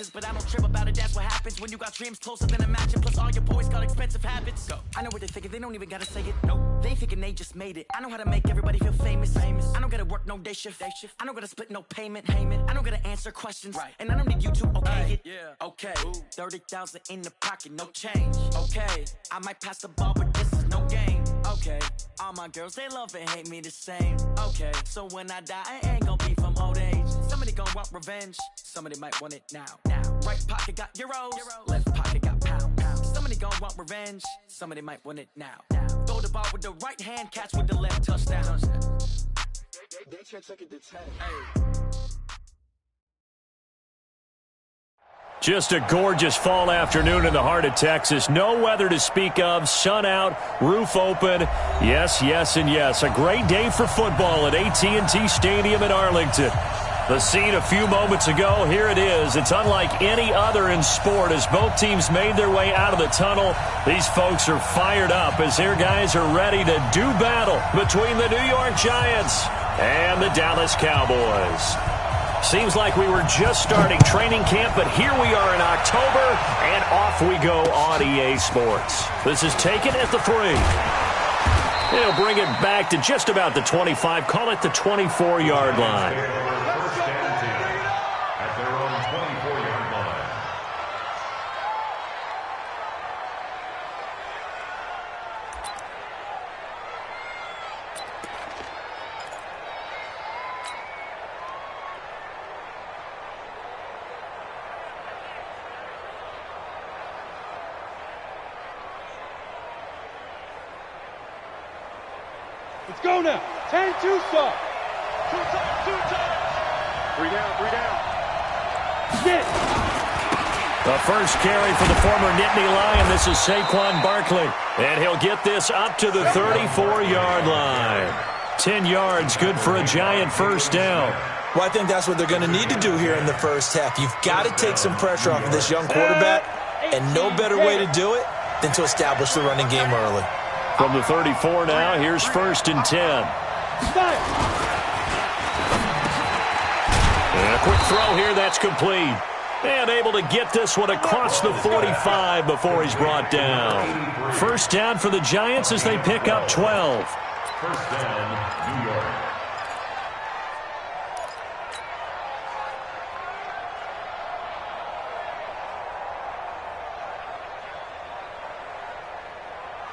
matches, but I don't trip about it. That's what happens when you got dreams closer than a match. And plus all your boys got expensive habits. Go. I know what they're thinking, they don't even gotta say it. Nope. They thinking they just made it. I know how to make everybody feel famous. I don't gotta work no day shift. I don't gotta split no payment. I don't gotta answer questions. Right. And I don't need you to okay it. Yeah. Okay. 30,000 in the pocket, no change. Okay. I might pass the ball, but this is no game. Okay. All my girls, they love and hate me the same. Okay. So when I die, I ain't gonna be from old age. Somebody gonna want revenge. Somebody might want it now. Right pocket got euros. Left pocket got pounds. Somebody gonna want revenge. Somebody might want it now. Throw the ball with the right hand, catch with the left, touchdown. They took it to 10. Hey. Just a gorgeous fall afternoon in the heart of Texas. No weather to speak of. Sun out, roof open. Yes, yes, and yes. A great day for football at AT&T Stadium in Arlington. The scene a few moments ago, here it is. It's unlike any other in sport as both teams made their way out of the tunnel. These folks are fired up as their guys are ready to do battle between the New York Giants and the Dallas Cowboys. Seems like we were just starting training camp, but here we are in October, and off we go on EA Sports. This is taken at the 3. They'll bring it back to just about the 25, call it the 24-yard line. Let's go now. 10-2 stop. Two times. 3 down. Hit. The first carry for the former Nittany Lion. This is Saquon Barkley. And he'll get this up to the 34-yard line. 10 yards, good for a Giant first down. Well, I think that's what they're going to need to do here in the first half. You've got to take some pressure off of this young quarterback, and no better way to do it than to establish the running game early. From the 34 now, here's 1st and 10. And a quick throw here, that's complete. And able to get this one across the 45 before he's brought down. First down for the Giants as they pick up 12. First down, New York.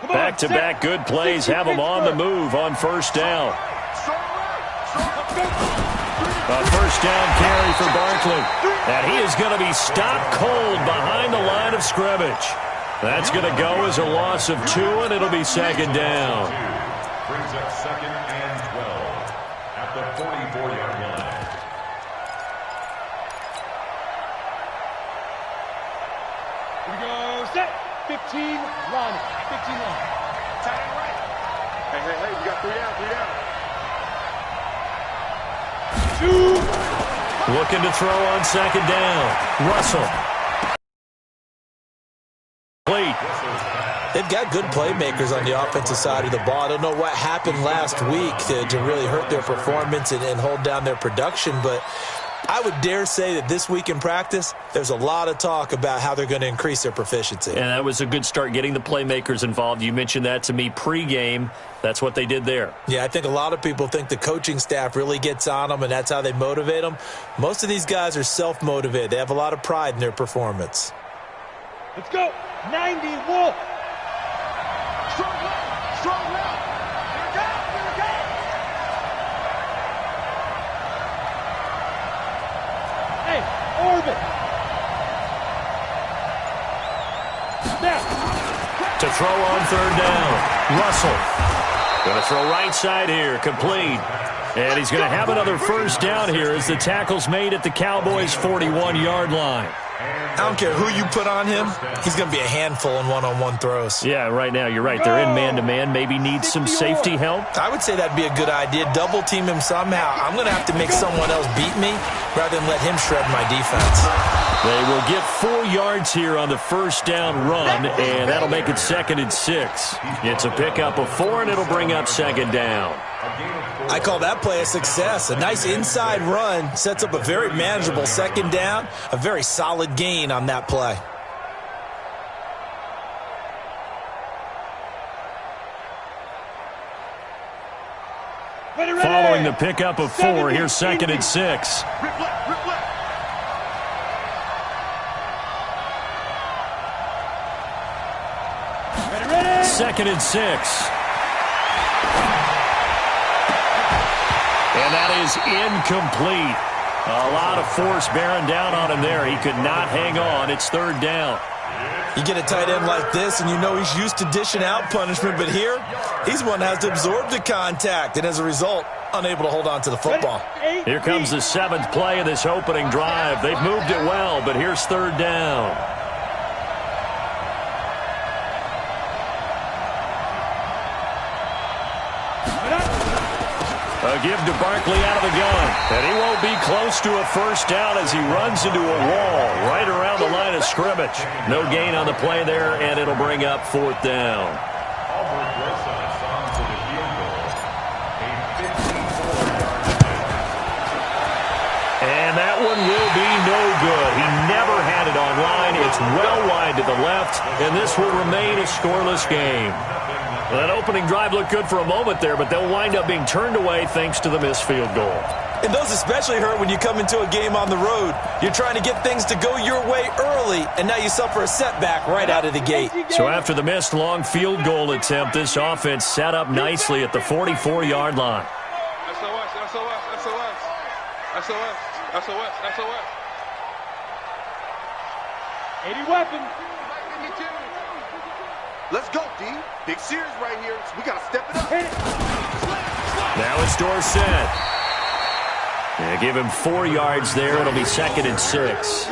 Back-to-back good plays have them on the move on first down. A first down carry for Barkley. And he is going to be stopped cold behind the line of scrimmage. That's going to go as a loss of 2, and it'll be second down. Brings up 2nd and 12 at the 44-yard line. Here we go. Set. 15 line. 15 line. Tight end right. Hey, you got 3 down. 2. Looking to throw on second down. Russell. They've got good playmakers on the offensive side of the ball. I don't know what happened last week to really hurt their performance and hold down their production, but I would dare say that this week in practice, there's a lot of talk about how they're going to increase their proficiency. And that was a good start, getting the playmakers involved. You mentioned that to me pregame. That's what they did there. Yeah, I think a lot of people think the coaching staff really gets on them, and that's how they motivate them. Most of these guys are self-motivated. They have a lot of pride in their performance. Let's go. 90 Wolf. Strong left. Hey, orbit. Snap. To throw on third down. Russell. Going to throw right side here. Complete. And he's going to have another first down here as the tackle's made at the Cowboys' 41-yard line. I don't care who you put on him. He's going to be a handful in one-on-one throws. Yeah, right now, you're right. They're in man-to-man. Maybe need some safety help. I would say that'd be a good idea. Double team him somehow. I'm going to have to make someone else beat me rather than let him shred my defense. They will get 4 yards here on the first down run, and that'll make it 2nd and 6. It's a pickup of 4, and it'll bring up 2nd down. I call that play a success. A nice inside run sets up a very manageable 2nd down, a very solid gain on that play. Following the pickup of 4, here's 2nd and 6. Second and 6. And that is incomplete. A lot of force bearing down on him there. He could not hang on. It's 3rd down. You get a tight end like this, and you know he's used to dishing out punishment, but here, he's one that has to absorb the contact, and as a result, unable to hold on to the football. Here comes the 7th play of this opening drive. They've moved it well, but here's 3rd down. A give to Barkley out of the gun. And he won't be close to a first down as he runs into a wall right around the line of scrimmage. No gain on the play there, and it'll bring up 4th down. And that one will be no good. He never had it on line. It's well wide to the left, and this will remain a scoreless game. Well, that opening drive looked good for a moment there, but they'll wind up being turned away thanks to the missed field goal. And those especially hurt when you come into a game on the road. You're trying to get things to go your way early, and now you suffer a setback right out of the gate. So after the missed long field goal attempt, this offense set up nicely at the 44-yard line. SOS, SOS, SOS. SOS, SOS, SOS. 80 weapons. Let's go, D. Big series right here. We got to step it up. Now it's Dorsett. Yeah, give him 4 yards there. It'll be 2nd and 6.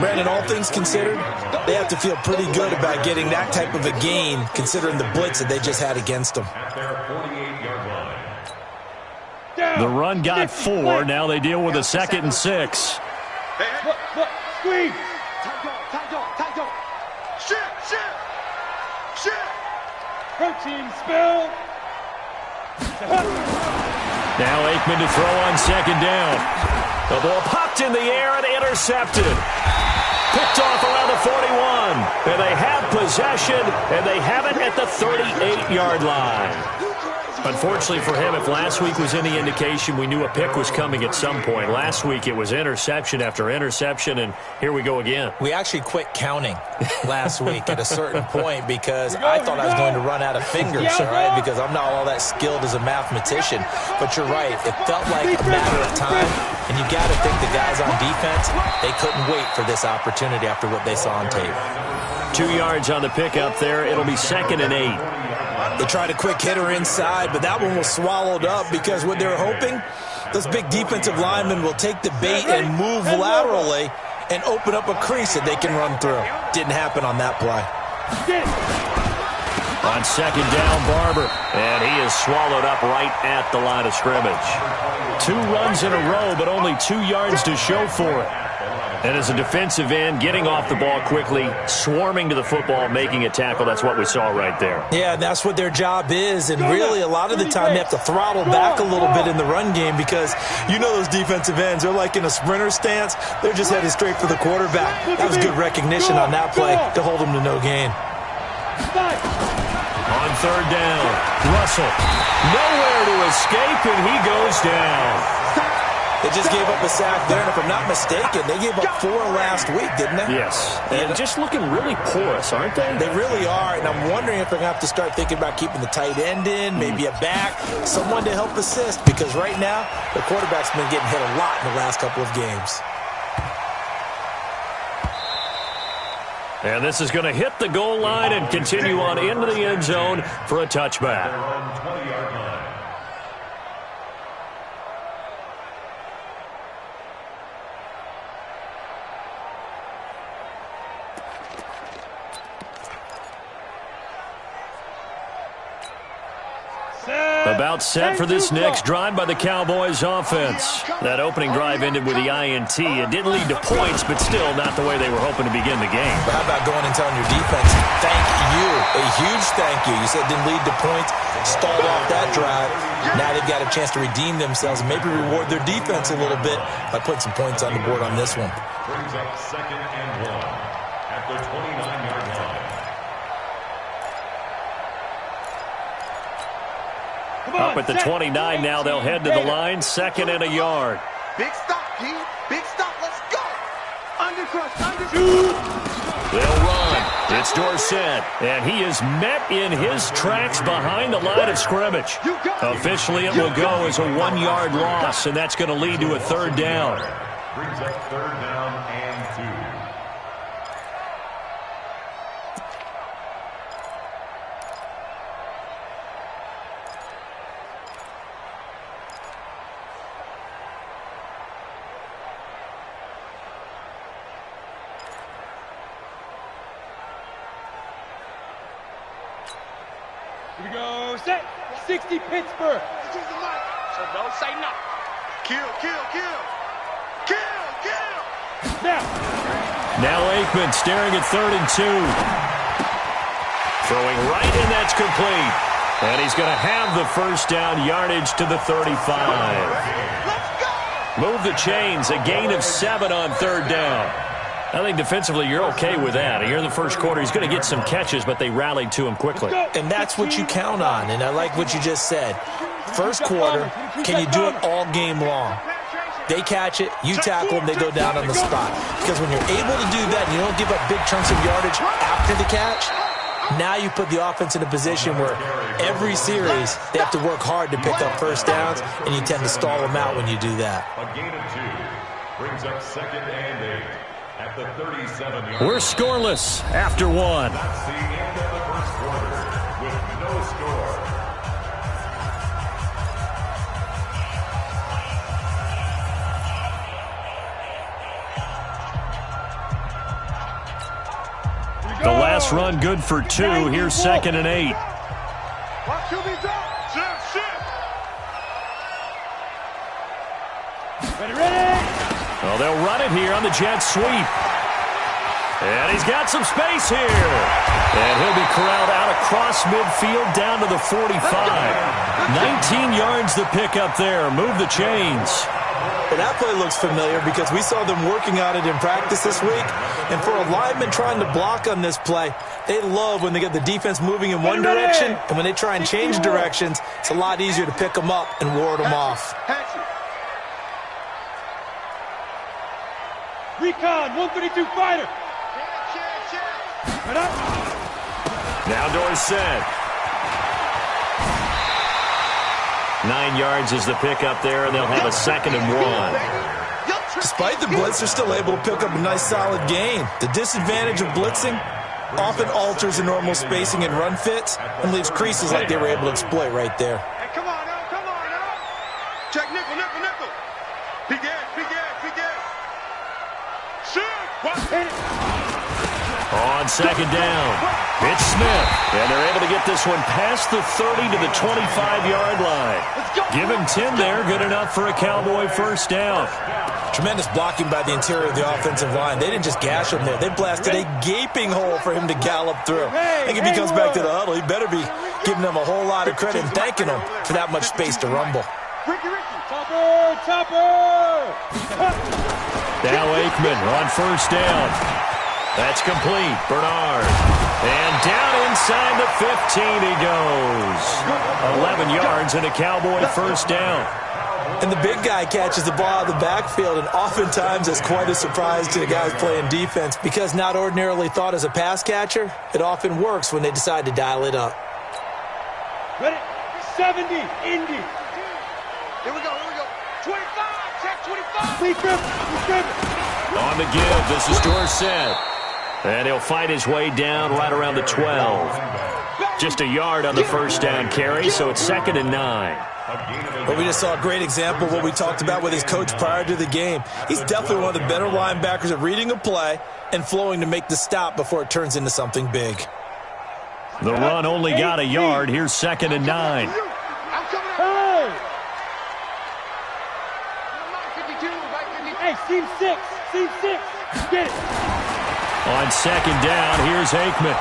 Brandon, all things considered, they have to feel pretty good about getting that type of a gain considering the blitz that they just had against them. The run got 4. Now they deal with a 2nd and 6. Look, squeeze. Tight dog. Shit. Protein spill. Now Aikman to throw on 2nd down. The ball popped in the air and intercepted. Picked off around the 41. And they have possession, and they have it at the 38-yard line. Unfortunately for him, if last week was any indication, we knew a pick was coming at some point. Last week it was interception after interception, and here we go again. We actually quit counting last week at a certain point because I thought I was going to run out of fingers, all right, because I'm not all that skilled as a mathematician. But you're right. It felt like a matter of time, and you got to think the guys on defense, they couldn't wait for this opportunity after what they saw on tape. 2 yards on the pickup there. It'll be 2nd and 8. They tried a quick hitter inside, but that one was swallowed up because what they were hoping, those big defensive linemen will take the bait and move laterally and open up a crease that they can run through. Didn't happen on that play. On 2nd down, Barber, and he is swallowed up right at the line of scrimmage. 2 runs in a row, but only 2 yards to show for it. And as a defensive end, getting off the ball quickly, swarming to the football, making a tackle, that's what we saw right there. Yeah, that's what their job is, and really a lot of the time they have to throttle back a little bit in the run game because you know those defensive ends, they're like in a sprinter stance. They're just headed straight for the quarterback. That was good recognition on that play to hold them to no gain. On 3rd down, Russell, nowhere to escape, and he goes down. They just gave up a sack there, and if I'm not mistaken, they gave up 4 last week, didn't they? Yes, and just looking really porous, aren't they? They really are, and I'm wondering if they're going to have to start thinking about keeping the tight end in, maybe a back, someone to help assist, because right now, the quarterback's been getting hit a lot in the last couple of games. And this is going to hit the goal line and continue on into the end zone for a touchback. The About set for this next drive by the Cowboys offense. That opening drive ended with the INT. It didn't lead to points, but still not the way they were hoping to begin the game. But how about going and telling your defense, thank you, a huge thank you. You said it didn't lead to points, stalled off that drive. Now they've got a chance to redeem themselves and maybe reward their defense a little bit by putting some points on the board on this one. Brings up 2nd and 1 at the 29-yard line. Up at the 29 now, they'll head to the line, 2nd and a yard. Big stop, G. Big stop. Let's go. Undercrush. They'll run. It's Dorsett, and he is met in his tracks behind the line of scrimmage. Officially, it will go as a 1-yard loss, and that's going to lead to a 3rd down. Brings up 3rd down and 2. Here we go. Set. 60 Pittsburgh. So don't say no. Kill. Now Aikman staring at 3rd and 2. Throwing right, and that's complete. And he's going to have the 1st down, yardage to the 35. Move the chains, a gain of 7 on 3rd down. I think defensively you're okay with that. Here in the first quarter, he's going to get some catches, but they rallied to him quickly. And that's what you count on, and I like what you just said. First quarter, can you do it all game long? They catch it, you tackle them, they go down on the spot. Because when you're able to do that and you don't give up big chunks of yardage after the catch, now you put the offense in a position where every series they have to work hard to pick up 1st downs, and you tend to stall them out when you do that. A gain of 2 brings up 2nd and 8 at the 37-yard line. We're scoreless after 1. That's the end of the first quarter with no score. The last run good for 2. Here's 2nd and 8. Ready. Well, they'll run it here on the jet sweep. And he's got some space here. And he'll be corralled out across midfield down to the 45. 19 yards to pick up there. Move the chains. Well, that play looks familiar because we saw them working on it in practice this week. And for a lineman trying to block on this play, they love when they get the defense moving in one direction. And when they try and change directions, it's a lot easier to pick them up and ward them off. Recon, 132 fighter. Right up. Now Dorsett. 9 yards is the pickup there, and they'll have a 2nd and 1. Despite the blitz, they're still able to pick up a nice solid gain. The disadvantage of blitzing often alters the normal spacing and run fits and leaves creases like they were able to exploit right there. Hey, come on now. Check nickel. Big ass. Shoot. On 2nd down, it's Smith, and they're able to get this one past the 30 to the 25-yard line. Give him 10 there, good enough for a Cowboy 1st down. Tremendous blocking by the interior of the offensive line. They didn't just gash him there. They blasted a gaping hole for him to gallop through. I think if he comes back to the huddle, he better be giving them a whole lot of credit and thanking them for that much space to rumble. Topper! Now Aikman on 1st down. That's complete. Bernard. And down inside the 15 he goes. 11 yards and a Cowboy 1st down. And the big guy catches the ball out of the backfield, and oftentimes it's quite a surprise to the guys playing defense because not ordinarily thought as a pass catcher, it often works when they decide to dial it up. Ready? 70, Indy. Here we go. 25, check 25. Please grip. On the give, this is Dorsett. And he'll fight his way down right around the 12. Just a yard on the 1st down carry, so it's 2nd and 9. But we just saw a great example of what we talked about with his coach prior to the game. He's definitely one of the better linebackers at reading a play and flowing to make the stop before it turns into something big. The run only got a yard. Here's 2nd and 9. Team 6. Team 6. Get it. On second down, here's Aikman.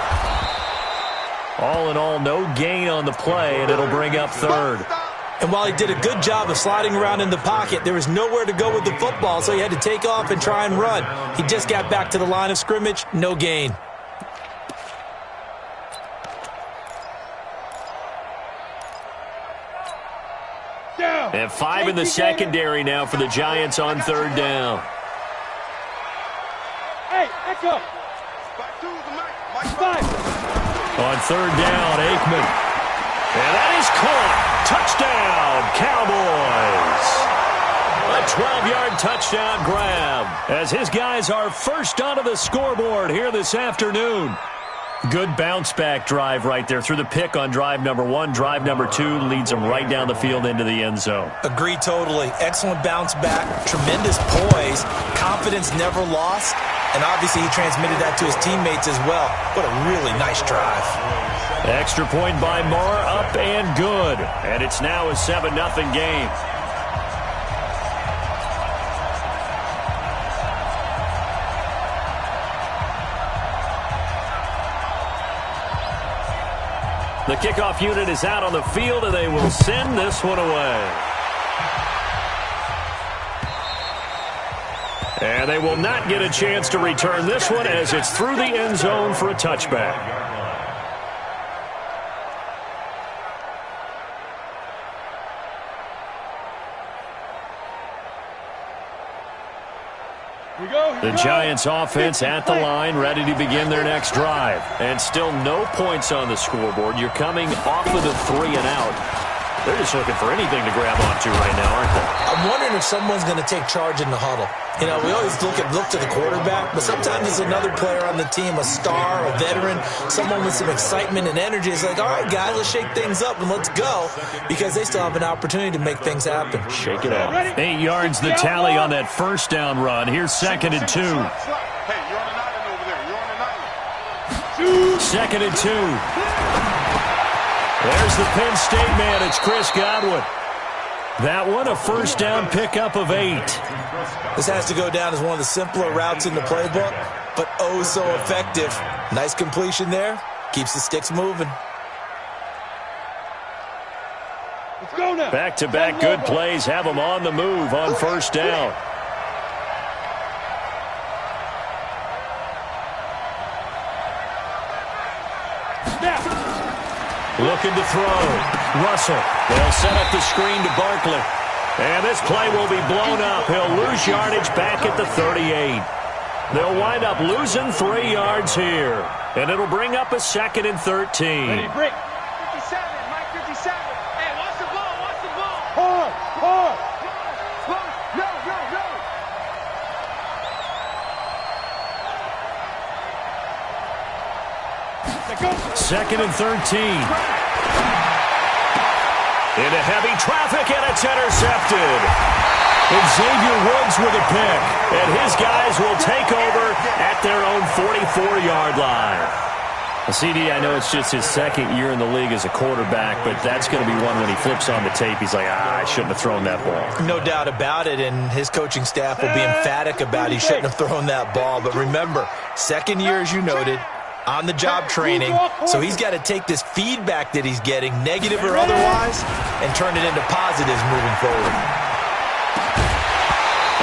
All in all, no gain on the play, and it'll bring up third. And while he did a good job of sliding around in the pocket, there was nowhere to go with the football, so he had to take off and try and run. He just got back to the line of scrimmage, no gain. And 5 in the secondary now for the Giants on third down. Hey, echo. Five. On third down, Aikman. And that is caught. Touchdown, Cowboys. A 12-yard touchdown grab as his guys are first onto the scoreboard here this afternoon. Good bounce-back drive right there through the pick on drive number 1. Drive number 2 leads them right down the field into the end zone. Agree totally. Excellent bounce back, tremendous poise, confidence never lost, and obviously he transmitted that to his teammates as well. What a really nice drive. Extra point by Marr, up and good. And it's now a 7-0 game. The kickoff unit is out on the field, and they will send this one away. And they will not get a chance to return this one as it's through the end zone for a touchback. The Giants offense at the line, ready to begin their next drive. And still no points on the scoreboard. You're coming off of the 3 and out. They're just looking for anything to grab onto right now, aren't they? I'm wondering if someone's going to take charge in the huddle. You know, we always look to the quarterback, but sometimes it's another player on the team, a star, a veteran, someone with some excitement and energy. It's like, all right, guys, let's shake things up and let's go, because they still have an opportunity to make things happen. Shake it up. 8 yards the tally on that first down run. Here's 2nd and 2. Hey, you're on an island over there. You're on an island. 2nd and 2. There's the Penn State man. It's Chris Godwin. That one, a first down pickup of 8. This has to go down as one of the simpler routes in the playbook, but oh so effective. Nice completion there. Keeps the sticks moving. Let's go now. Back-to-back good plays have them on the move on first down. Looking to throw. Russell. They'll set up the screen to Barkley. And this play will be blown up. He'll lose yardage back at the 38. They'll wind up losing 3 yards here. And it'll bring up a 2nd and 13. Ready, break. 57, Mike 57. Hey, watch the ball, watch the ball. Hard. No. 2nd and 13. Into heavy traffic, and it's intercepted. Xavier Woods with a pick, and his guys will take over at their own 44-yard line. CD, I know it's just his 2nd year in the league as a quarterback, but that's going to be one when he flips on the tape, he's like, I shouldn't have thrown that ball. No doubt about it, and his coaching staff will be emphatic about he shouldn't have thrown that ball. But remember, 2nd year, as you noted, on-the-job training, so he's got to take this feedback that he's getting, negative or otherwise, and turn it into positives moving forward.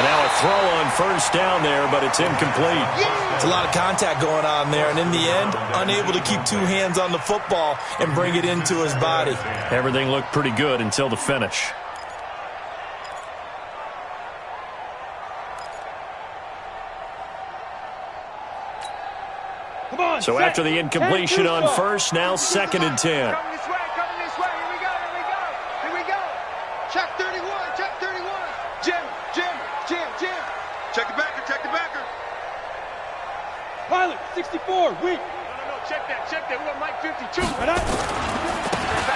And now a throw on first down there, but it's incomplete. It's a lot of contact going on there, and in the end, unable to keep 2 hands on the football and bring it into his body. Everything looked pretty good until the finish. So after the incompletion on first, now 2nd and 10. Coming this way. Here we go. Check 31. Jim. Check the backer. Pilot, 64, weak. No, check that. We got Mike 52.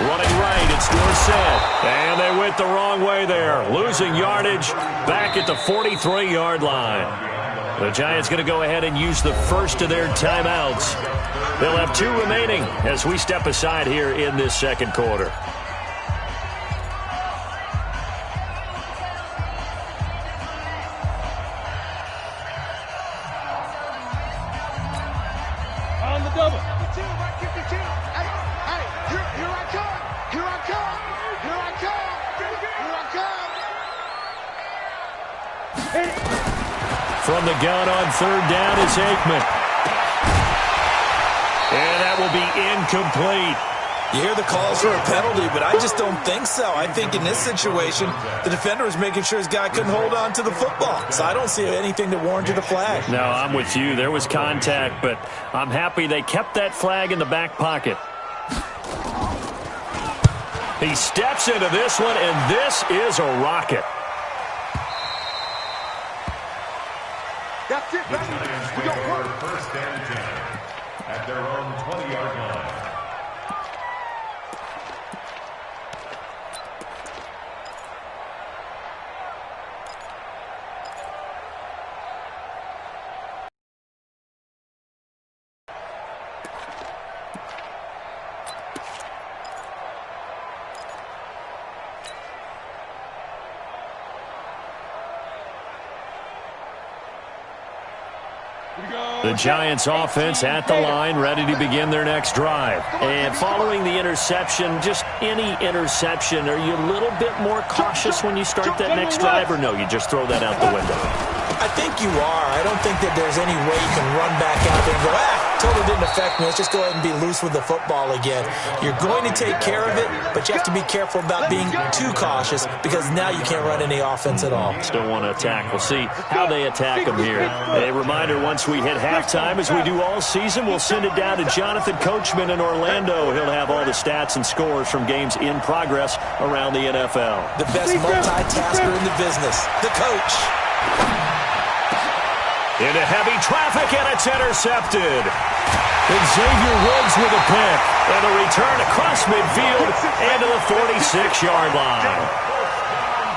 Running right, it's Dorsett. And they went the wrong way there. Losing yardage back at the 43-yard line. The Giants going to go ahead and use the first of their timeouts. They'll have 2 remaining as we step aside here in this 2nd quarter. double. Right 52. Hey, here I come. Here I come. Here I come. Here I come. Hit it. From the gun on third down is Aikman. And that will be incomplete. You hear the calls for a penalty, but I just don't think so. I think in this situation, the defender was making sure his guy couldn't hold on to the football. So I don't see anything that warranted a flag. No, I'm with you. There was contact, but I'm happy they kept that flag in the back pocket. He steps into this one, and this is a rocket. That's it, baby. We got work. First and 10 at their own 20-yard line. The Giants offense at the line, ready to begin their next drive. And following the interception, just any interception, are you a little bit more cautious when you start that next drive, or no, you just throw that out the window? I think you are. I don't think that there's any way you can run back out there and go, totally didn't affect me. Let's just go ahead and be loose with the football again. You're going to take care of it, but you have to be careful about being too cautious because now you can't run any offense at all. Still want to attack. We'll see how they attack them here. A reminder, once we hit halftime, as we do all season, we'll send it down to Jonathan Coachman in Orlando. He'll have all the stats and scores from games in progress around the NFL. The best multitasker in the business, the coach. Into heavy traffic, and it's intercepted. Xavier Woods with a pick. And a return across midfield and to the 46-yard line.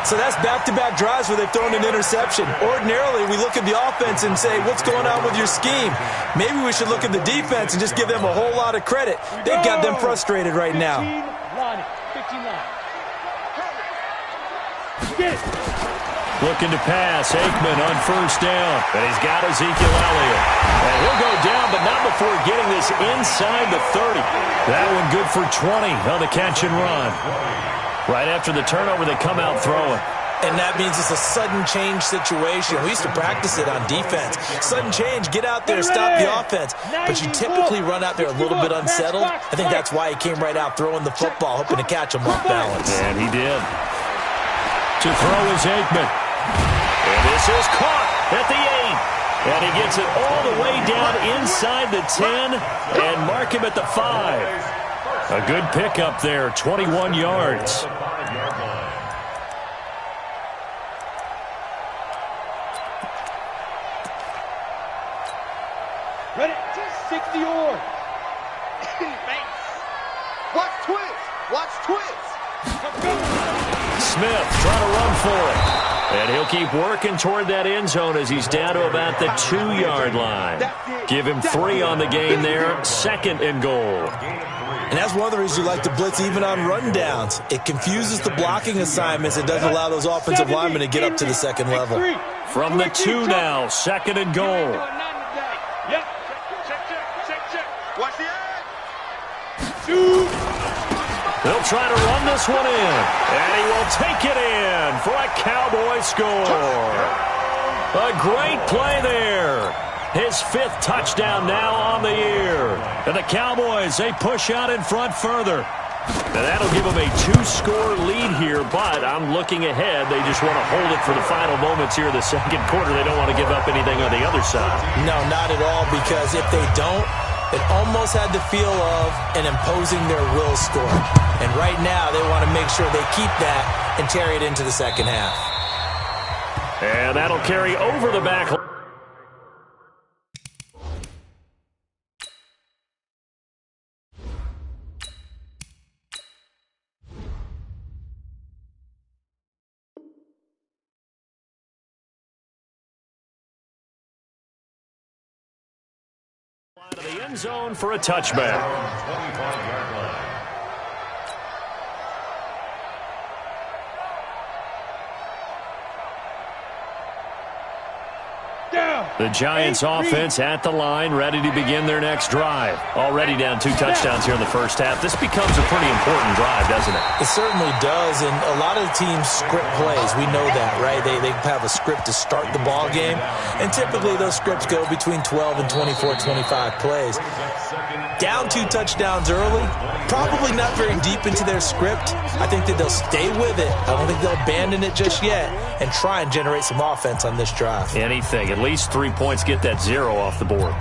So that's back-to-back drives where they've thrown an interception. Ordinarily, we look at the offense and say, what's going on with your scheme? Maybe we should look at the defense and just give them a whole lot of credit. They've got them frustrated right now. 15 line. Get it. Looking to pass, Aikman on first down. And he's got Ezekiel Elliott. And he'll go down, but not before getting this inside the 30. That one good for 20 on the catch and run. Right after the turnover, they come out throwing. And that means it's a sudden change situation. We used to practice it on defense. Sudden change, get out there, stop the offense. But you typically run out there a little bit unsettled. I think that's why he came right out throwing the football, hoping to catch him off balance. And he did. To throw is Aikman. And this is caught at the 8. And he gets it all the way down inside the 10 and mark him at the 5. A good pickup there, 21 yards. Ready? 60 or. Watch twist. Watch twist. Smith trying to run for it. And he'll keep working toward that end zone as he's down to about the 2-yard line. Give him 3 on the game there, 2nd and goal. And that's one of the reasons you like to blitz even on rundowns. It confuses the blocking assignments. It doesn't allow those offensive linemen to get up to the second level. From the 2 now, 2nd and goal. Yep. Check. Watch the Shoot. They'll try to run this one in. And he will take it in for a Cowboy score. A great play there. His 5th touchdown now on the year. And the Cowboys, they push out in front further. Now that'll give them a 2-score lead here, but I'm looking ahead. They just want to hold it for the final moments here in the second quarter. They don't want to give up anything on the other side. No, not at all, because if they don't, it almost had the feel of an imposing their will score. And right now, they want to make sure they keep that and carry it into the second half. And that'll carry over the back. To the end zone for a touchback. 25-yard line. Down. The Giants offense at the line, ready to begin their next drive. Already down 2 touchdowns here in the first half. This becomes a pretty important drive, doesn't it? It certainly does, and a lot of the teams script plays. We know that, right? They have a script to start the ball game, and typically those scripts go between 12 and 24, 25 plays. Down 2 touchdowns early, probably not very deep into their script. I think that they'll stay with it. I don't think they'll abandon it just yet and try and generate some offense on this drive. Anything. At least 3 points, get that 0 off the board.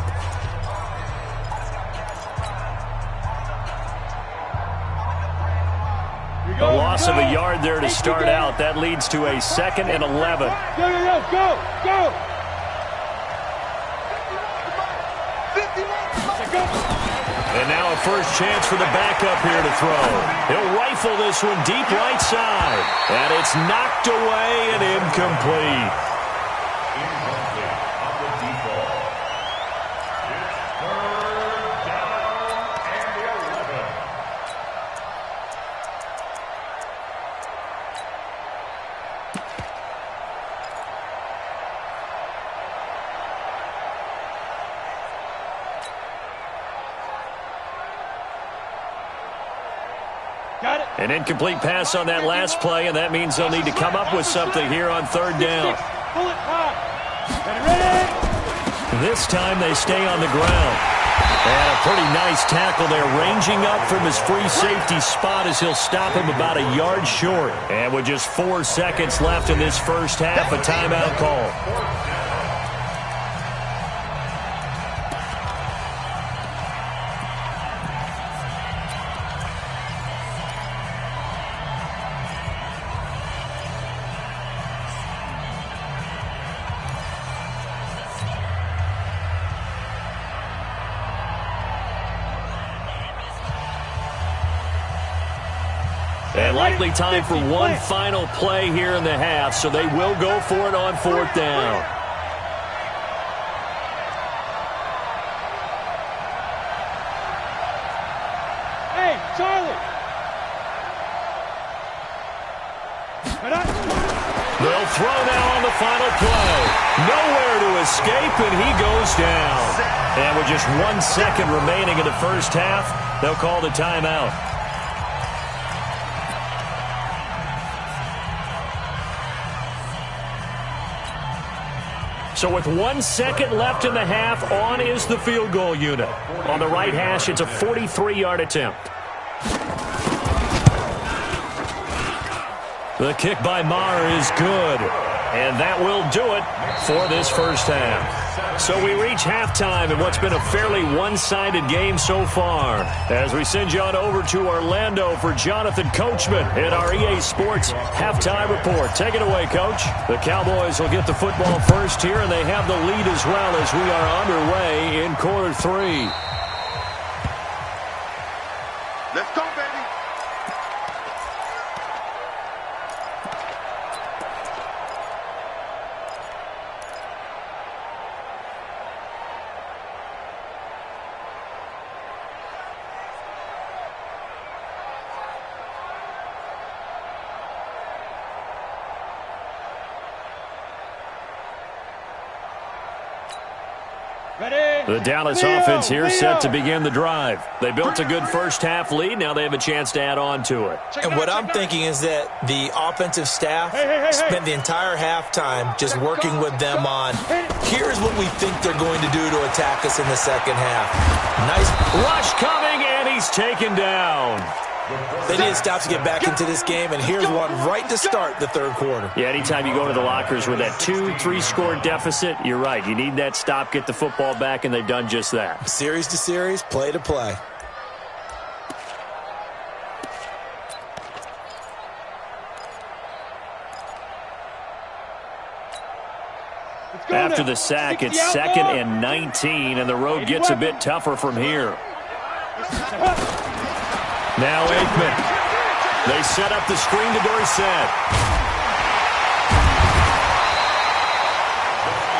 A loss of a yard there to start out. That leads to a 2nd and 11. Go! And now a first chance for the backup here to throw. He'll rifle this one deep right side. And it's knocked away and incomplete. An incomplete pass on that last play, and that means they'll need to come up with something here on 3rd down. This time they stay on the ground. And a pretty nice tackle there, ranging up from his free safety spot as he'll stop him about a yard short. And with just 4 seconds left in this first half, a timeout call. And likely time for one final play here in the half, so they will go for it on 4th down. Hey, Charlie! They'll throw now on the final play. Nowhere to escape, and he goes down. And with just 1 second remaining in the first half, they'll call the timeout. So with 1 second left in the half, on is the field goal unit. On the right hash, it's a 43-yard attempt. The kick by Maher is good. And that will do it for this first half. So we reach halftime in what's been a fairly one-sided game so far. As we send you on over to Orlando for Jonathan Coachman at our EA Sports Halftime Report. Take it away, Coach. The Cowboys will get the football first here, and they have the lead as well as we are underway in quarter 3. Let's go, baby. The Dallas offense here set to begin the drive. They built a good first half lead. Now they have a chance to add on to it. And what I'm thinking is that the offensive staff spent the entire halftime just working with them on, here's what we think they're going to do to attack us in the second half. Nice rush coming, and he's taken down. They need to stop to get back into this game, and here's one right to start the third quarter. Yeah, anytime you go to the lockers with that 2-3 score deficit, you're right. You need that stop, get the football back, and they've done just that. Series to series, play to play. After the sack, it's 2nd and 19, and the road gets a bit tougher from here. Now Aikman. They set up the screen to Dorsett.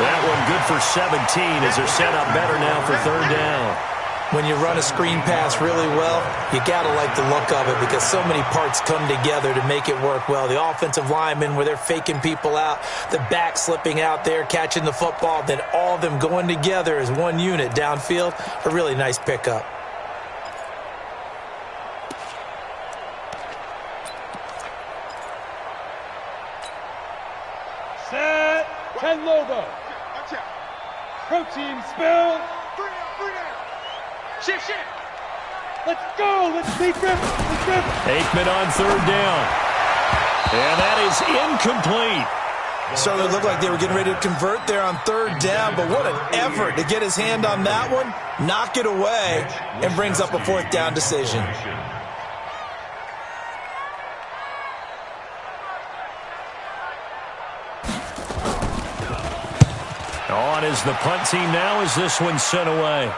That one good for 17 as they're set up better now for 3rd down. When you run a screen pass really well, you got to like the look of it because so many parts come together to make it work well. The offensive linemen, where they're faking people out, the back slipping out there, catching the football, then all of them going together as one unit downfield. A really nice pickup. Set. 10 logo. Protein spill. Shift. Let's go. Let's rip. Aikman on third down. And that is incomplete. Certainly looked like they were getting ready to convert there on third down, but what an effort to get his hand on that one, knock it away, and brings up a fourth down decision. On is the punt team now as this one's sent away.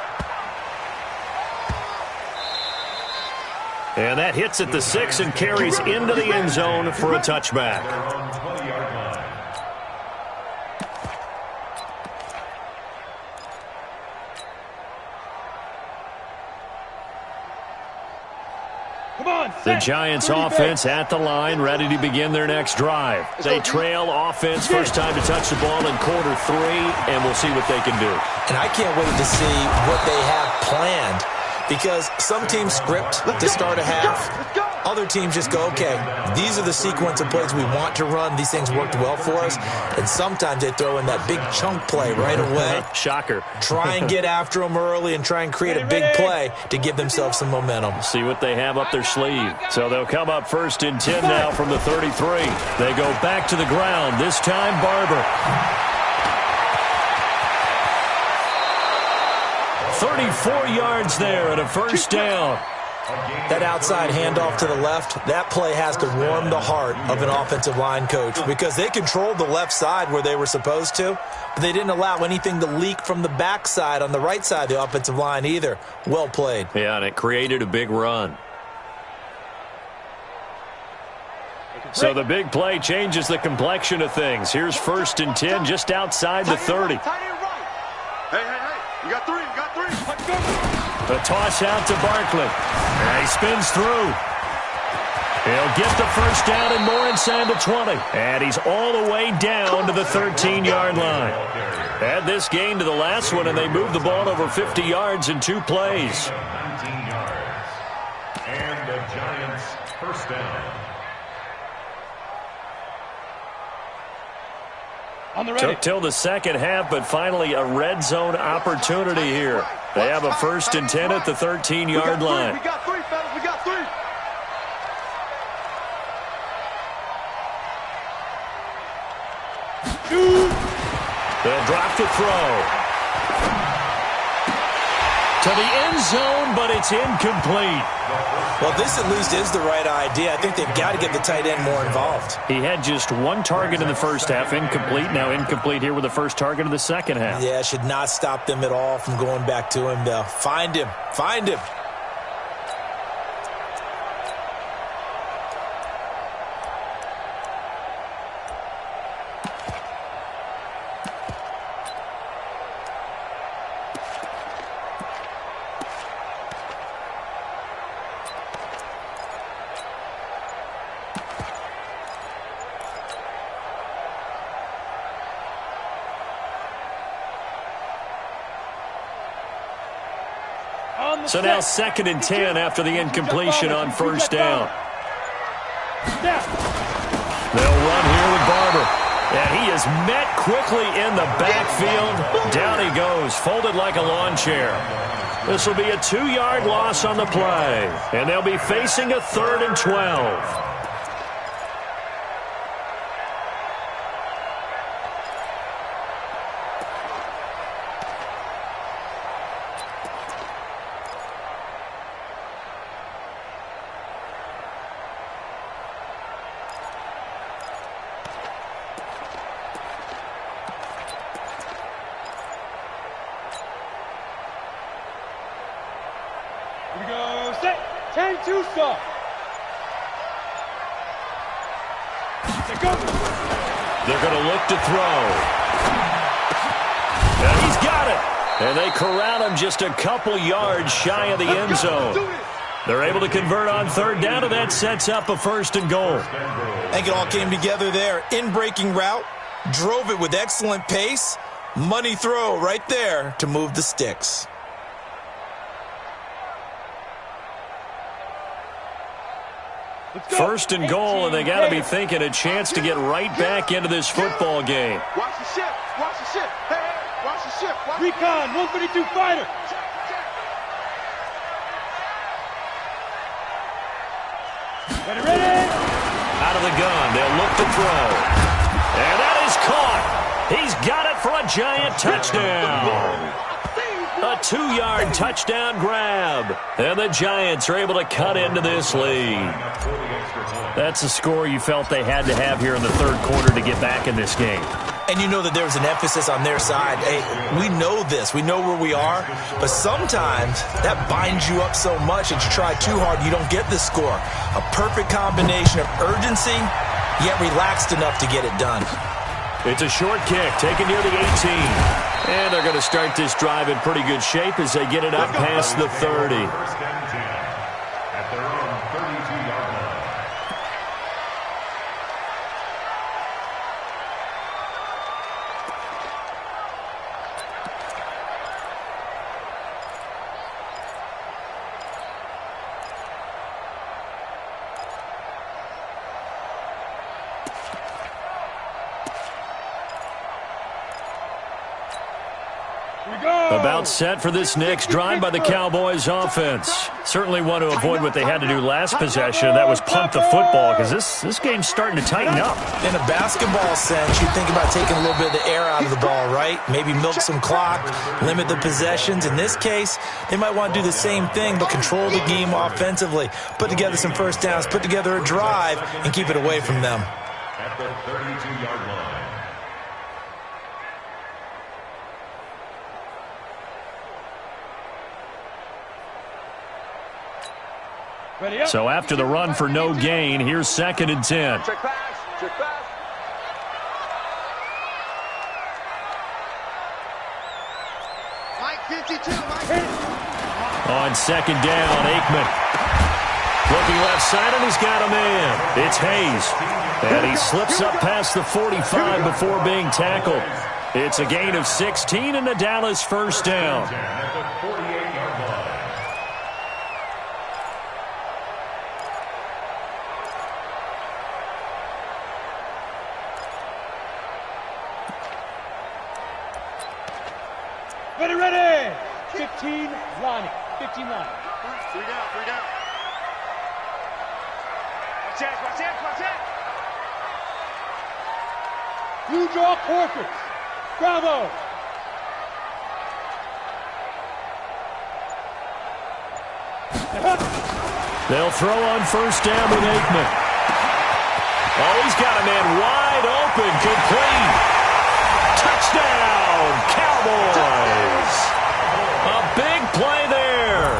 And that hits at the 6 and carries into the end zone for a touchback. The Giants offense at the line, ready to begin their next drive. They trail offense, first time to touch the ball in quarter 3, and we'll see what they can do. And I can't wait to see what they have planned, because some teams script to start a half. Other teams just go, okay, these are the sequence of plays we want to run. These things worked well for us. And sometimes they throw in that big chunk play right away. Shocker. Try and get after them early and try and create a big play to give themselves some momentum. See what they have up their sleeve. So they'll come up first and 10 now from the 33. They go back to the ground. This time, Barber. 34 yards there and a first down. That outside handoff to the left, that play has to warm the heart of an offensive line coach because they controlled the left side where they were supposed to, but they didn't allow anything to leak from the backside on the right side of the offensive line either. Well played. Yeah, and it created a big run. So the big play changes the complexion of things. Here's first and 10 just outside the 30. Hey, you got three. The toss out to Barkley. And he spins through. He'll get the first down and more inside the 20. And he's all the way down to the 13-yard line. Add this gain to the last one, and they move the ball over 50 yards in 2 plays. 19 yards. And the Giants first down. Took till the second half, but finally a red zone opportunity here. They have a first and 10 at the 13-yard line. We got three, fellas. We got three. They'll drop to throw. To the end zone, but it's incomplete. Well, this at least is the right idea. I think they've got to get the tight end more involved. He had just 1 target in the first half, incomplete. Now incomplete here with the first target of the second half. Yeah, should not stop them at all from going back to him, though. Find him. So now second and 10 after the incompletion on first down. They'll run here with Barber. And he is met quickly in the backfield. Down he goes, folded like a lawn chair. This will be a 2-yard loss on the play. And they'll be facing a 3rd and 12. Here we go. Set. 10-2 stop. Set, go. They're going to look to throw. And he's got it. And they corral him just a couple yards shy of the end zone. They're able to convert on third down, and that sets up a 1st and goal. I think it all came together there. In-breaking route, drove it with excellent pace. Money throw right there to move the sticks. First and goal, and they got to be thinking a chance to get right back into this football game. Watch the ship. Watch the ship. Hey, watch the ship. Recon, 152 fighter. Ready. Out of the gun, they'll look to throw. And that is caught. He's got it for a giant touchdown. A 2-yard touchdown grab. And the Giants are able to cut into this lead. That's a score you felt they had to have here in the third quarter to get back in this game. And you know that there's an emphasis on their side. Hey, we know this. We know where we are. But sometimes that binds you up so much that you try too hard, you don't get the score. A perfect combination of urgency, yet relaxed enough to get it done. It's a short kick taken near the 18. And they're going to start this drive in pretty good shape as they get it up past the 30. At their own 32-yard line. About set for this next drive by the Cowboys offense. Certainly want to avoid what they had to do last possession. That was punt the football, because this game's starting to tighten up. In a basketball sense, you think about taking a little bit of the air out of the ball, right? Maybe milk some clock, limit the possessions. In this case, they might want to do the same thing, but control the game offensively. Put together some first downs, put together a drive, and keep it away from them. At the 32-yard line. So after the run for no gain, here's 2nd and 10. Check pass. Check pass. Mike 52. On 2nd down, Aikman. Looking left side, and he's got a man. It's Hayes. And he slips up past the 45 before being tackled. It's a gain of 16 and a Dallas 1st down. At the 48-yard line. Ready. 15 line. 15 line. 3 down. Watch that. You draw portraits. Bravo. They'll throw on 1st down with Aikman. Oh, he's got a man wide open. Complete. Touchdown, Cowboys. A big play there.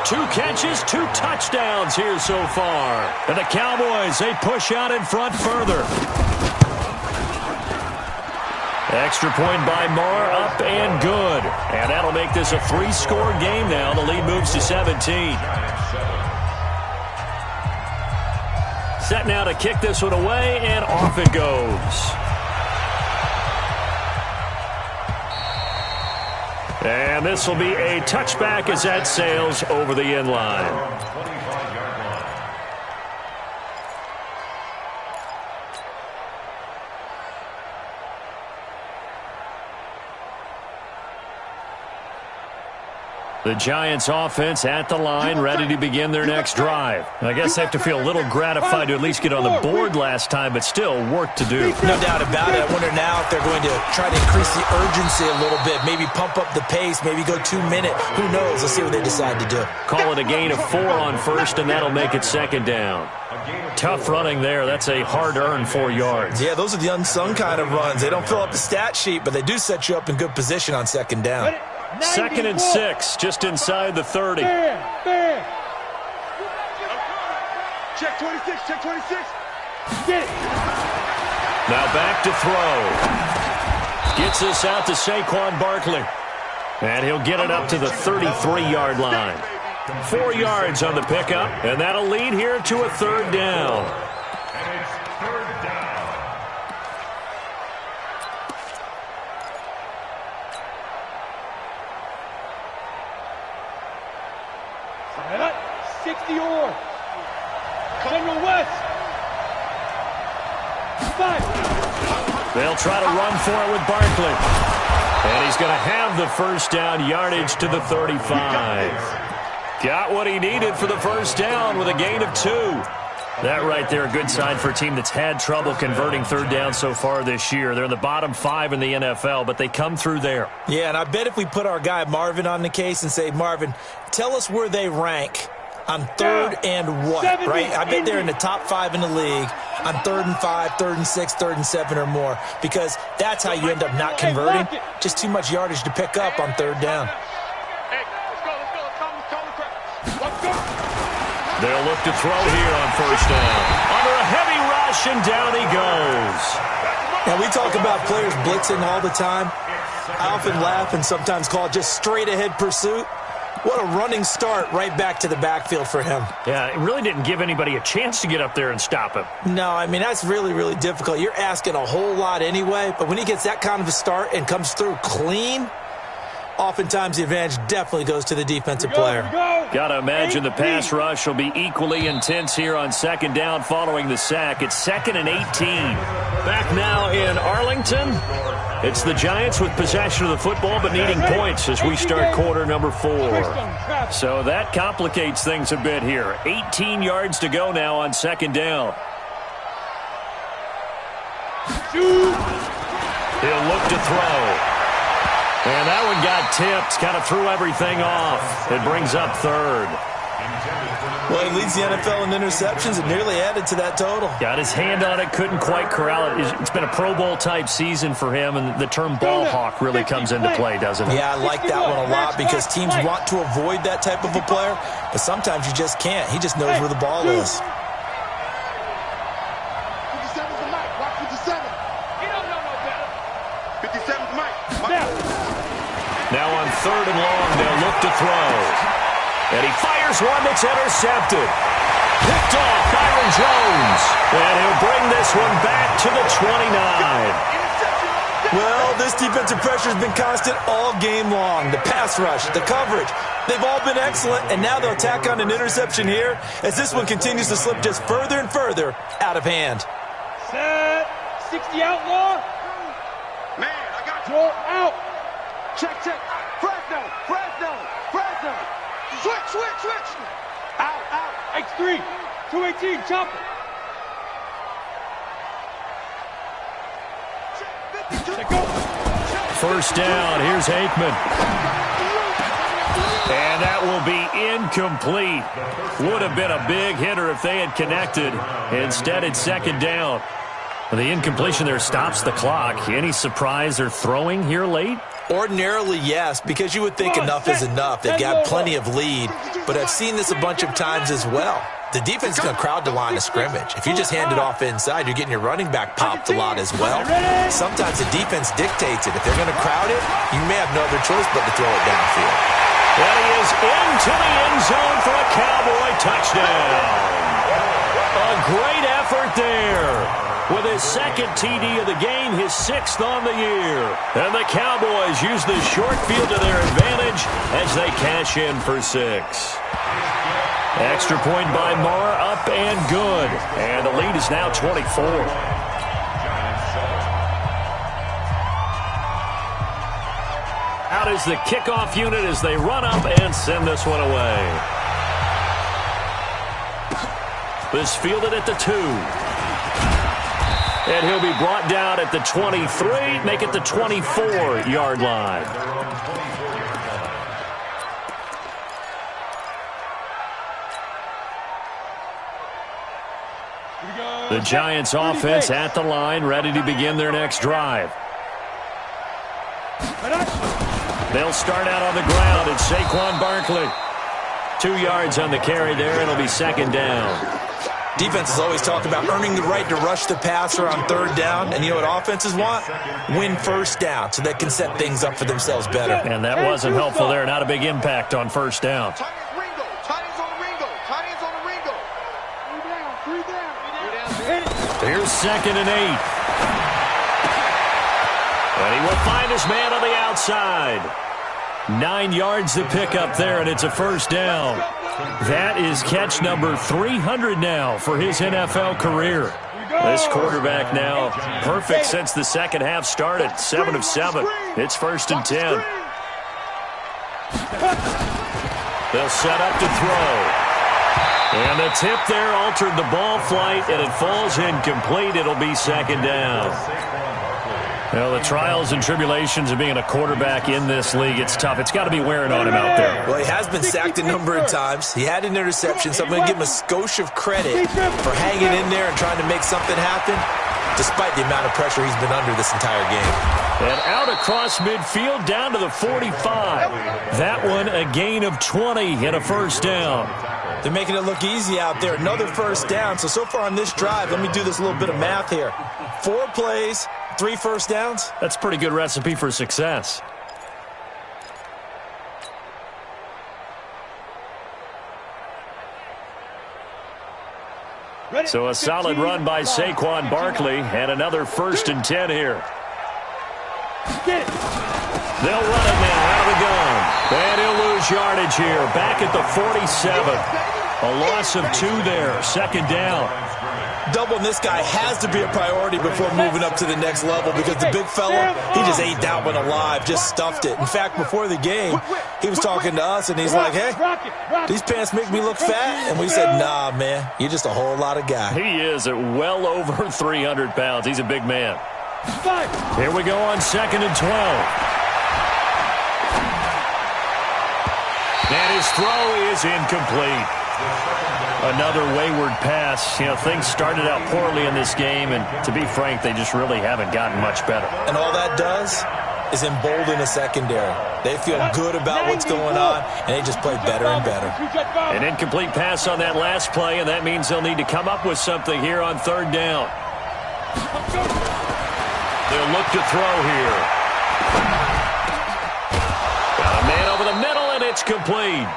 2 catches, 2 touchdowns here so far. And the Cowboys, they push out in front further. Extra point by Marr, up and good. And that'll make this a 3-score game now. The lead moves to 17. Set now to kick this one away, and off it goes. And this will be a touchback as that sails over the end line. 25-yard line. The Giants offense at the line, ready to begin their next drive. I guess they have to feel a little gratified to at least get on the board last time, but still work to do. No doubt about it. I wonder now if they're going to try to increase the urgency a little bit, maybe pump up the pace, maybe go 2-minute. Who knows? Let's see what they decide to do. Call it a gain of 4 on 1st, and that'll make it 2nd down. Tough running there. That's a hard-earned 4 yards. Yeah, those are the unsung kind of runs. They don't fill up the stat sheet, but they do set you up in good position on 2nd down. 2nd and 6, just inside the 30. Fair. Check 26. Get it. Now back to throw. Gets this out to Saquon Barkley. And he'll get it up to the 33-yard line. 4 yards on the pickup, and that'll lead here to a third down. And it's third down. Set up. 60 or. General West. 5. They'll try to run for it with Barkley. And he's going to have the first down, yardage to the 35. Got what he needed for the first down with a gain of 2. That right there, a good sign for a team that's had trouble converting third down so far this year. They're in the bottom 5 in the NFL, but they come through there. Yeah, and I bet if we put our guy Marvin on the case and say, Marvin, tell us where they rank on third and what, right? I bet they're in the top 5 in the league on 3rd and 5, 3rd and 6, 3rd and 7 or more, because that's how you end up not converting. Just too much yardage to pick up on third down. They'll look to throw here on first down. Under a heavy rush, and down he goes. Now, we talk about players blitzing all the time. I often laugh and sometimes call it just straight-ahead pursuit. What a running start right back to the backfield for him. Yeah, it really didn't give anybody a chance to get up there and stop him. No, I mean, that's really, really difficult. You're asking a whole lot anyway, but when he gets that kind of a start and comes through clean, oftentimes the advantage definitely goes to the defensive player. Got to imagine the pass rush will be equally intense here on second down following the sack. It's 2nd and 18. Back now in Arlington. It's the Giants with possession of the football but needing points as we start quarter number 4. So that complicates things a bit here. 18 yards to go now on second down. He'll look to throw. And that one got tipped, kind of threw everything off. It brings up third. Well, he leads the NFL in interceptions and nearly added to that total. Got his hand on it, couldn't quite corral it. It's been a Pro Bowl-type season for him, and the term ball hawk really comes into play, doesn't it? Yeah, I like that one a lot because teams want to avoid that type of a player, but sometimes you just can't. He just knows where the ball is. 57's the mic. Watch 57. You don't know no better. 57's the mic. Now on third and long, they'll look to throw. And he fires one that's intercepted. Picked off Byron Jones. And he'll bring this one back to the 29. Well, this defensive pressure has been constant all game long. The pass rush, the coverage, they've all been excellent, and now they'll tack on an interception here as this one continues to slip just further and further out of hand. Set. 60 outlaw. Man, I got Draw out. Check. Fresno. Switch. Out. X3. 218. Chopper. Check go. First down. Here's Aikman. And that will be incomplete. Would have been a big hitter if they had connected. Instead, it's second down. The incompletion there stops the clock. Any surprise they're throwing here late? Ordinarily, yes, because you would think enough is enough. They've got plenty of lead, but I've seen this a bunch of times as well. The defense is going to crowd the line of scrimmage. If you just hand it off inside, you're getting your running back popped a lot as well. Sometimes the defense dictates it. If they're going to crowd it, you may have no other choice but to throw it downfield. And he is into the end zone for a Cowboy touchdown. A great effort there. With his second TD of the game, his 6th on the year. And the Cowboys use the short field to their advantage as they cash in for 6. Extra point by Marr, up and good. And the lead is now 24. Out is the kickoff unit as they run up and send this one away. This fielded at the 2. And he'll be brought down at the 23, make it the 24-yard line. The Giants offense at the line, ready to begin their next drive. They'll start out on the ground. It's Saquon Barkley. 2 yards on the carry there. It'll be second down. Defenses always talk about earning the right to rush the passer on third down. And you know what offenses want? Win first down so they can set things up for themselves better. And that wasn't helpful there. Not a big impact on first down. Here's 2nd and 8. And he will find his man on the outside. 9 yards to pick up there, and it's a first down. That is catch number 300 now for his NFL career. This quarterback now perfect since the second half started. 7 of 7. It's 1st and 10. They'll set up to throw. And the tip there altered the ball flight, and it falls incomplete. It'll be 2nd down. Well, the trials and tribulations of being a quarterback in this league, it's tough. It's got to be wearing on him out there. Well, he has been sacked a number of times. He had an interception, so I'm going to give him a skosh of credit for hanging in there and trying to make something happen, despite the amount of pressure he's been under this entire game. And out across midfield, down to the 45. That one a gain of 20 and a first down. They're making it look easy out there. Another first down. So far on this drive, let me do this little bit of math here. 4 plays, 3 first downs. That's a pretty good recipe for success. So a solid run by Saquon Barkley, and another 1st and 10 here. They'll run it now out of the gun. And he'll lose yardage here. Back at the 47. A loss of 2 there. 2nd down. Doubling this guy has to be a priority before moving up to the next level, because the big fella, he just ate that one alive, just stuffed it. In fact, before the game, he was talking to us, and he's like, hey, these pants make me look fat. And we said, nah, man, you're just a whole lot of guy. He is at well over 300 pounds. He's a big man. Here we go on 2nd and 12. And his throw is incomplete. Another wayward pass. You know, things started out poorly in this game, and to be frank, they just really haven't gotten much better. And all that does is embolden the secondary. They feel good about what's going on, and they just play better and better. An incomplete pass on that last play, and that means they'll need to come up with something here on 3rd down. They'll look to throw here. Got a man over the middle, and it's complete.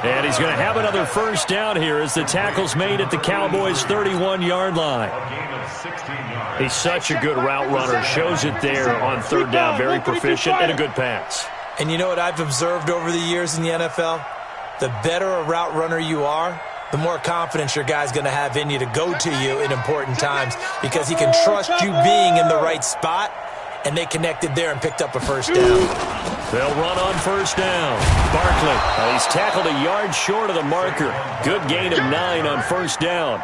And he's going to have another first down here as the tackle's made at the Cowboys' 31-yard line. He's such a good route runner. Shows it there on 3rd down. Very proficient and a good pass. And you know what I've observed over the years in the NFL? The better a route runner you are, the more confidence your guy's going to have in you to go to you in important times, because he can trust you being in the right spot, and they connected there and picked up a first down. They'll run on 1st down. Barkley, he's tackled a yard short of the marker. Good gain of 9 on 1st down.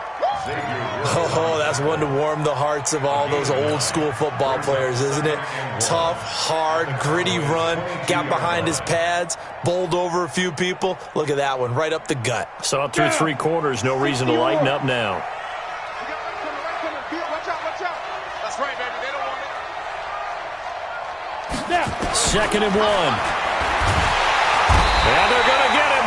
Oh, that's one to warm the hearts of all those old school football players, isn't it? Tough, hard, gritty run, got behind his pads, bowled over a few people. Look at that one, right up the gut. Saw it through 3 quarters, no reason to lighten up now. That's right, baby. They don't want it. 2nd and 1. And they're going to get him.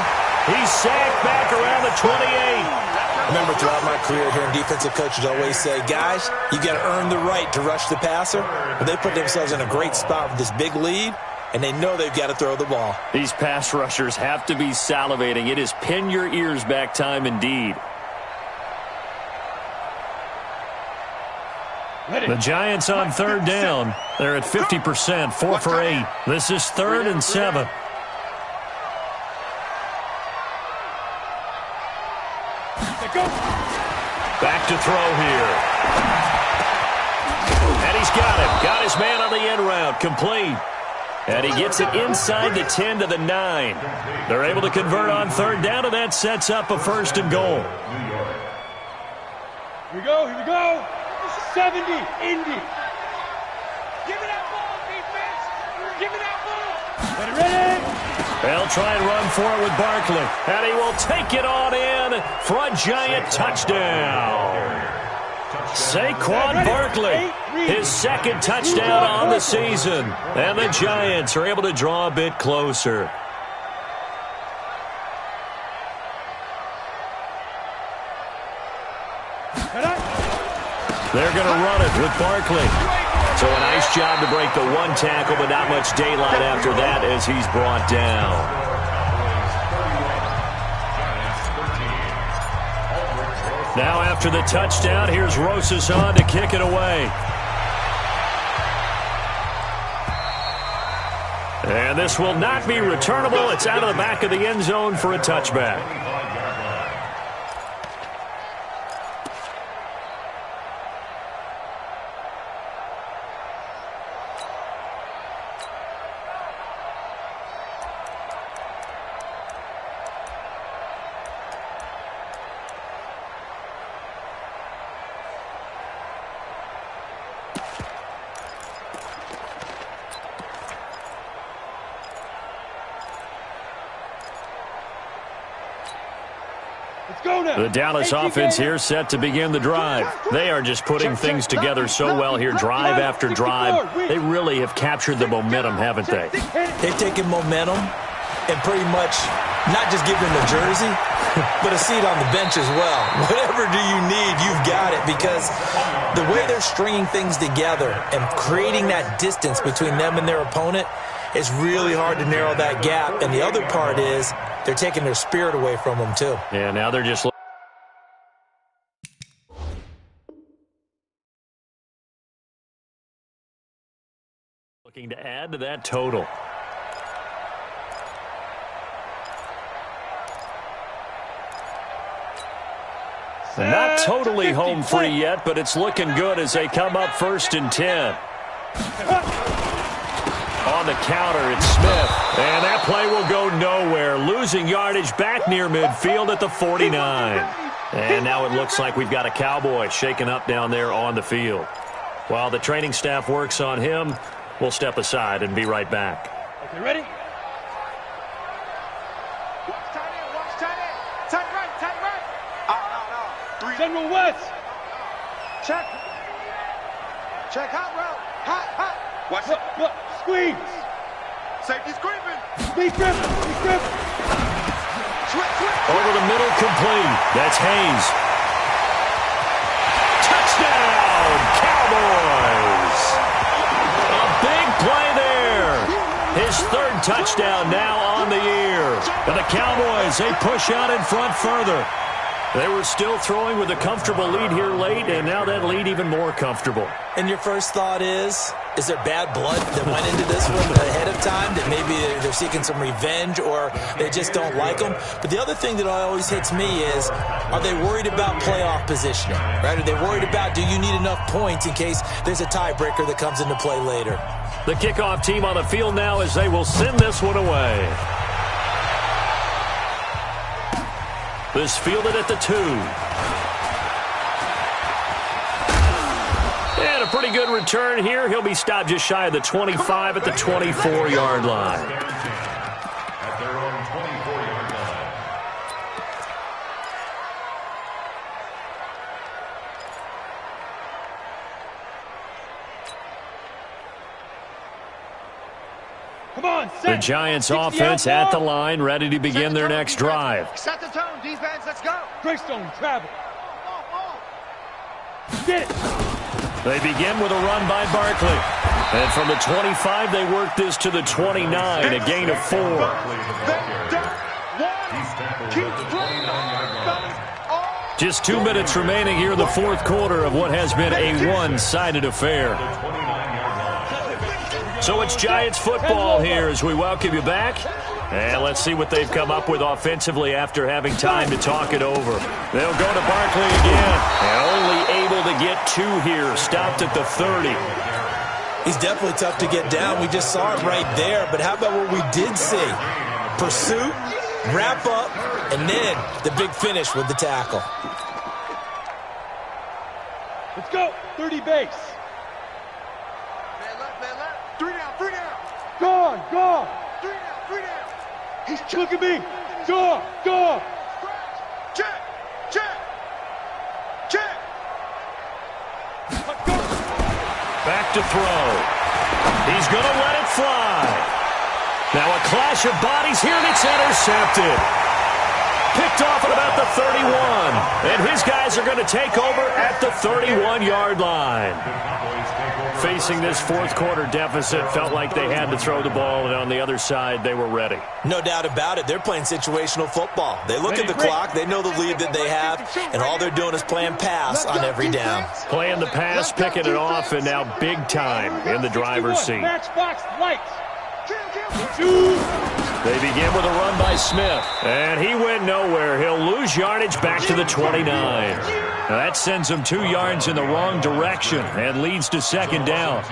He's sacked back around the 28. Remember, throughout my career here, defensive coaches always say, guys, you got to earn the right to rush the passer. But they put themselves in a great spot with this big lead, and they know they've got to throw the ball. These pass rushers have to be salivating. It is pin your ears back time indeed. The Giants on 3rd down. They're at 50%, 4 for 8. This is 3rd and 7. Back to throw here. And he's got him. Got his man on the end route. Complete. And he gets it inside the 10 to the 9. They're able to convert on 3rd down, and that sets up a 1st and goal. Here we go, here we go. 70, Indy. Give me that ball, defense. Give me that ball. Ready. They'll try and run for it with Barkley. And he will take it on in for a Giant touchdown. Saquon Barkley, his 2nd touchdown on the season. And the Giants are able to draw a bit closer. They're going to run it with Barkley. So a nice job to break the one tackle, but not much daylight after that as he's brought down. Now after the touchdown, here's Rosas to kick it away. And this will not be returnable. It's out of the back of the end zone for a touchback. The Dallas offense here set to begin the drive. They are just putting things together so well here, drive after drive. They really have captured the momentum, haven't they? They've taken momentum and pretty much not just given them a jersey, but a seat on the bench as well. Whatever do you need, you've got it, because the way they're stringing things together and creating that distance between them and their opponent, it's really hard to narrow that gap. And the other part is they're taking their spirit away from them, too. Yeah, now they're just looking to add to that total. Not totally home free yet, but it's looking good as they come up 1st and 10. On the counter, it's Smith. And that play will go nowhere. Losing yardage back near midfield at the 49. And now it looks like we've got a Cowboy shaken up down there on the field. While the training staff works on him, we'll step aside and be right back. Okay, ready? General West. Check. Check hot route. Hot. Watch it. Look. Squeeze. Safety screaming. Speed Griffin. Switch. Over the middle, complete. That's Hayes. Touchdown, Cowboys. A big play there. His 3rd touchdown now on the year. And the Cowboys, they push out in front further. They were still throwing with a comfortable lead here late, and now that lead even more comfortable. And your first thought is there bad blood that went into this one ahead of time, that maybe they're seeking some revenge or they just don't like them? But the other thing that always hits me is, are they worried about playoff positioning? Right? Are they worried about, do you need enough points in case there's a tiebreaker that comes into play later? The kickoff team on the field now as they will send this one away. This fielded at the 2. And a pretty good return here. He'll be stopped just shy of the 25 at the 24-yard line. At their own 24-yard line. Come on, set. The Giants offense at the line, ready to begin their next drive. Set the tone, defense. Let's go. Greystone, travel. Get it. They begin with a run by Barkley. And from the 25, they work this to the 29, a gain of 4. Just 2 minutes remaining here in the 4th quarter of what has been a one-sided affair. So it's Giants football here as we welcome you back. And let's see what they've come up with offensively after having time to talk it over. They'll go to Barkley again. And only able to get 2 here, stopped at the 30. He's definitely tough to get down. We just saw it right there. But how about what we did see? Pursuit, wrap up, and then the big finish with the tackle. Let's go. 30 base. Man left. 3 down. Gone. 3 down. He's Look at me. Go. Check. Back to throw. He's going to let it fly. Now a clash of bodies here, and it's intercepted. Picked off at about the 31. And his guys are going to take over at the 31-yard line. Facing this fourth quarter deficit, felt like they had to throw the ball, and on the other side, they were ready. No doubt about it. They're playing situational football. They look at the clock, they know the lead that they have, and all they're doing is playing pass on every down. Playing the pass, picking it off, and now big time in the driver's seat. Matchbox lights. They begin with a run by Smith, and he went nowhere. He'll lose yardage back to the 29. Now that sends him 2 yards in the wrong direction and leads to second down.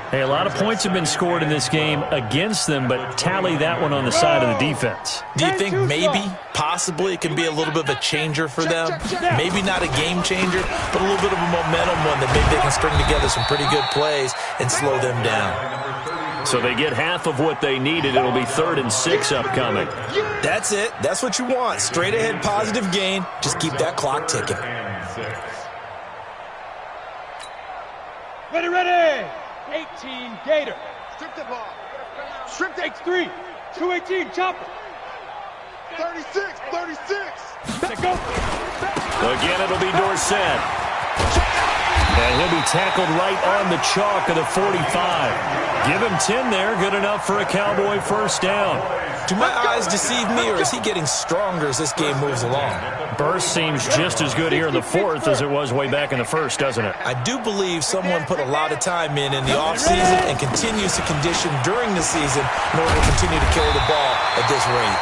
Hey, a lot of points have been scored in this game against them, but tally that one on the side of the defense. Do you think maybe, possibly, it can be a little bit of a changer for them? Maybe not a game changer, but a little bit of a momentum one that maybe they can string together some pretty good plays and slow them down. So they get half of what they needed. It'll be 3rd and 6 upcoming. That's it. That's what you want. Straight ahead, positive gain. Just keep that clock ticking. Ready. 18 Gator. Strip the ball. Strip takes 3. 218 chopper. 36. Go. Again, it'll be Dorsett. And he'll be tackled right on the chalk of the 45. Give him 10 there. Good enough for a Cowboy first down. Do my eyes deceive me, or is he getting stronger as this game moves along? Burst seems just as good here in the 4th as it was way back in the 1st, doesn't it? I do believe someone put a lot of time in the offseason and continues to condition during the season in order to continue to carry the ball at this rate.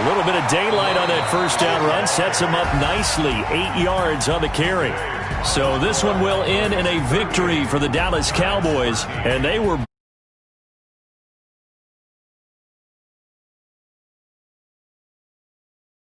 A little bit of daylight on that first down run sets him up nicely. 8 yards on the carry. So this one will end in a victory for the Dallas Cowboys, and they were